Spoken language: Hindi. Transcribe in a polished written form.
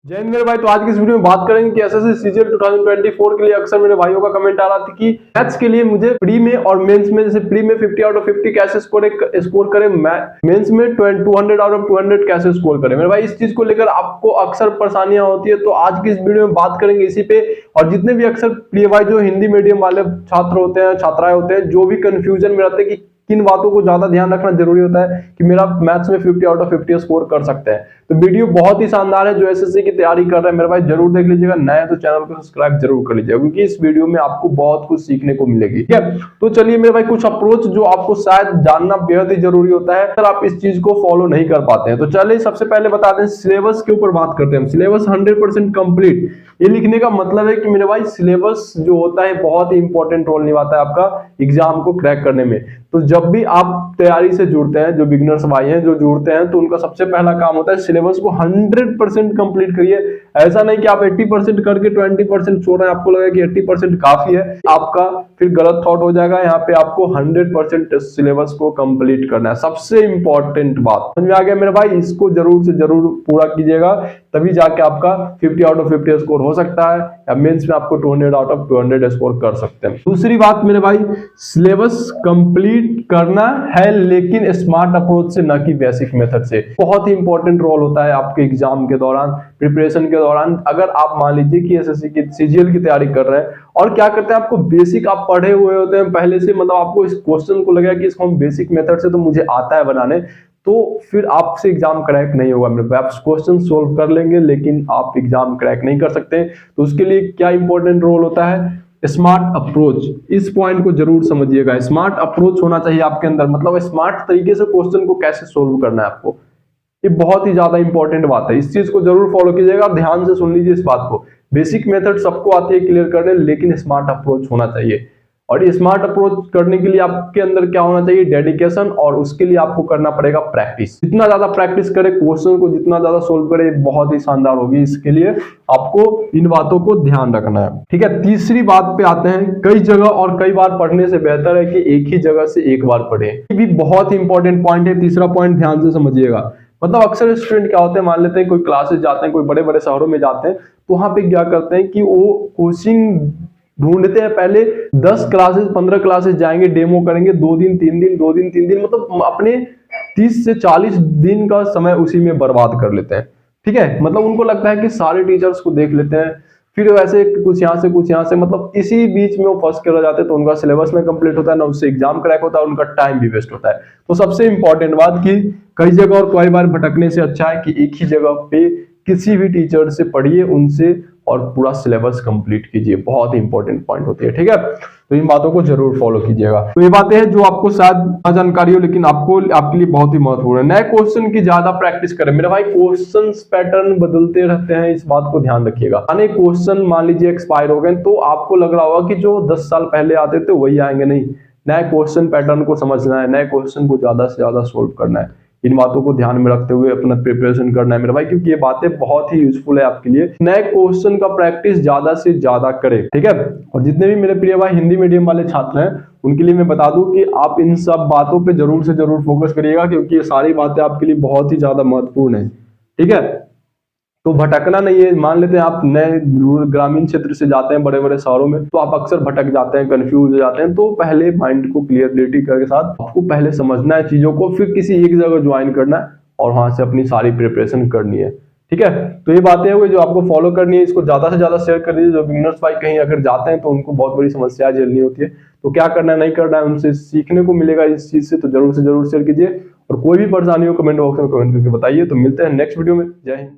जय हिंद मेरे भाई। तो आज की इस वीडियो में बात करेंगे कि एसएससी सीजीएल 2024 के लिए अक्सर मेरे भाइयों का कमेंट आ रहा था कि मैथ्स के लिए मुझे प्री में और मेंस में, जैसे प्री में 50 आउट ऑफ 50 कैसे स्कोर करें, मेंस में 200 आउट ऑफ 200 कैसे स्कोर करें। मेरे भाई इस चीज को लेकर आपको अक्सर परेशानियां होती है, तो आज की इस वीडियो में बात करेंगे इसी पे। और जितने भी अक्सर प्रिय भाई जो हिंदी मीडियम वाले छात्र होते हैं, छात्राएं होते हैं, जो भी कंफ्यूजन में रहते हैं कि किन बातों को ज्यादा ध्यान रखना जरूरी होता है कि मेरा मैथ्स में 50 आउट ऑफ 50 स्कोर कर सकते हैं, तो वीडियो बहुत ही शानदार है। जो एसएससी की तैयारी कर रहे हैं मेरे भाई जरूर देख लीजिएगा। नया है तो चैनल को सब्सक्राइब जरूर कर लीजिएगा, क्योंकि इस वीडियो में आपको बहुत कुछ सीखने को मिलेगी। ठीक है, तो चलिए मेरे भाई कुछ अप्रोच जो आपको शायद जानना बेहद ही जरूरी होता है, अगर आप इस चीज को फॉलो नहीं कर पाते हैं। तो चलिए सबसे पहले बता दें, सिलेबस के ऊपर बात करते हैं। सिलेबस 100% कंप्लीट, ये लिखने का मतलब है कि मेरे भाई सिलेबस जो होता है बहुत ही इंपॉर्टेंट रोल निभाता है आपका एग्जाम को क्रैक करने में। तो जब भी आप तैयारी से जुड़ते हैं, जो बिगिनर्स भाई हैं जो जुड़ते हैं, तो उनका सबसे पहला काम होता है सिलेबस को 100% कंप्लीट करिए। ऐसा नहीं कि आप 80% करके 20% छोड़ रहे हैं, आपको लगा कि 80% काफी है, आपका फिर गलत थॉट हो जाएगा। यहाँ पे आपको 100% सिलेबस को कंप्लीट करना है, सबसे इंपॉर्टेंट बात। समझ में आ गया मेरे भाई? इसको जरूर से जरूर पूरा कीजिएगा, तभी जाके आपका 50 आउट ऑफ 50 स्कोर हो सकता है, या मेंस में आपको 200 आउट ऑफ 200 स्कोर कर सकते हैं। दूसरी बात मेरे भाई, सिलेबस कंप्लीट करना है लेकिन स्मार्ट अप्रोच से, ना कि बेसिक मेथड से। बहुत ही इंपॉर्टेंट रोल होता है आपके एग्जाम के दौरान, प्रिपरेशन के दौरान। अगर आप मान लीजिए कि एसएससी की सीजीएल की तैयारी कर रहे हैं और क्या करते हैं, आपको बेसिक आप पढ़े हुए होते हैं पहले से, मतलब आपको इस क्वेश्चन को लगेगा कि इसको हम बेसिक मेथड से तो मुझे आता है बनाने, तो फिर आपसे एग्जाम क्रैक नहीं होगा मेरे भाई। आप क्वेश्चन सोल्व कर लेंगे लेकिन आप एग्जाम क्रैक नहीं कर सकते। तो उसके लिए क्या इंपॉर्टेंट रोल होता है, स्मार्ट अप्रोच। इस पॉइंट को जरूर समझिएगा। स्मार्ट अप्रोच होना चाहिए आपके अंदर, मतलब स्मार्ट तरीके से क्वेश्चन को कैसे सोल्व करना है आपको, ये बहुत ही ज्यादा इंपॉर्टेंट बात है। इस चीज को जरूर फॉलो कीजिएगा, ध्यान से सुन लीजिए इस बात को। बेसिक मेथड सबको आती है क्लियर करने, लेकिन स्मार्ट अप्रोच होना चाहिए। और ये स्मार्ट अप्रोच करने के लिए आपके अंदर क्या होना चाहिए, डेडिकेशन, और उसके लिए आपको करना पड़ेगा प्रैक्टिस। जितना ज्यादा प्रैक्टिस करें, क्वेश्चन को जितना ज्यादा सोल्व करें, बहुत ही शानदार होगी। इसके लिए आपको इन बातों को ध्यान रखना है। ठीक है, तीसरी बात पे आते हैं। कई जगह और कई बार पढ़ने से बेहतर है कि एक ही जगह से एक बार पढ़ें। ये भी बहुत ही इंपॉर्टेंट पॉइंट है। तीसरा पॉइंट ध्यान से समझिएगा। मतलब अक्सर स्टूडेंट क्या होते हैं, मान लेते हैं कोई क्लासेस जाते हैं, कोई बड़े बड़े शहरों में जाते हैं, तो वहां पे क्या करते हैं कि वो कोचिंग ढूंढते हैं। पहले 10 क्लासेस 15 क्लासेस जाएंगे, डेमो करेंगे, 2 दिन 3 दिन, 2 दिन 3 दिन, मतलब अपने 30 से 40 दिन का समय उसी में बर्बाद कर लेते हैं। ठीक है, मतलब उनको लगता है कि सारे टीचर्स को देख लेते हैं, फिर वैसे कुछ यहाँ से कुछ यहाँ से, मतलब इसी बीच में वो फंस कर रह जाते हैं। तो उनका सिलेबस में कंप्लीट होता है ना, उससे एग्जाम क्रैक होता है, उनका टाइम भी वेस्ट होता है। तो सबसे इंपॉर्टेंट बात कि कई जगह और कई बार भटकने से अच्छा है कि एक ही जगह पे किसी भी टीचर से पढ़िए, उनसे, और पूरा सिलेबस कंप्लीट कीजिए। बहुत ही इंपॉर्टेंट पॉइंट होती है। ठीक है, तो इन बातों को जरूर फॉलो कीजिएगा। तो ये बातें हैं जो आपको शायद जानकारी हो, लेकिन आपके लिए बहुत ही महत्वपूर्ण है। नए क्वेश्चन की ज्यादा प्रैक्टिस करें मेरे भाई। क्वेश्चन पैटर्न बदलते रहते हैं, इस बात को ध्यान रखिएगा। अनेक क्वेश्चन मान लीजिए एक्सपायर हो गए, तो आपको लग रहा होगा कि जो 10 साल पहले आते थे वही आएंगे। नहीं, नए क्वेश्चन पैटर्न को समझना है, नए क्वेश्चन को ज्यादा से ज्यादा सोल्व करना है। इन बातों को ध्यान में रखते हुए अपना प्रिपरेशन करना है मेरे भाई, क्योंकि ये बातें बहुत ही यूजफुल है आपके लिए। नए क्वेश्चन का प्रैक्टिस ज्यादा से ज्यादा करें। ठीक है, और जितने भी मेरे प्रिय भाई हिंदी मीडियम वाले छात्र हैं, उनके लिए मैं बता दूं कि आप इन सब बातों पे जरूर से जरूर फोकस करिएगा, क्योंकि ये सारी बातें आपके लिए बहुत ही ज्यादा महत्वपूर्ण है। ठीक है, तो भटकना नहीं है। मान लेते हैं आप नए ग्रामीण क्षेत्र से जाते हैं बड़े बड़े शहरों में, तो आप अक्सर भटक जाते हैं, कंफ्यूज हो जाते हैं। तो पहले माइंड को क्लियरिटी के साथ आपको पहले समझना है चीजों को, फिर किसी एक जगह ज्वाइन करना है और वहां से अपनी सारी प्रिपरेशन करनी है। ठीक है, तो ये बातें हुई जो आपको फॉलो करनी है। इसको ज्यादा से ज्यादा शेयर कर दीजिए। जो बिगिनर्स भाई कहीं अगर जाते हैं तो उनको बहुत बड़ी समस्या झेलनी होती है, तो क्या करना है नहीं करना है उनसे सीखने को मिलेगा इस चीज से। तो जरूर से जरूर शेयर कीजिए, और कोई भी परेशानी हो कमेंट बॉक्स में कमेंट करके बताइए। तो मिलते हैं नेक्स्ट वीडियो में। जय हिंद।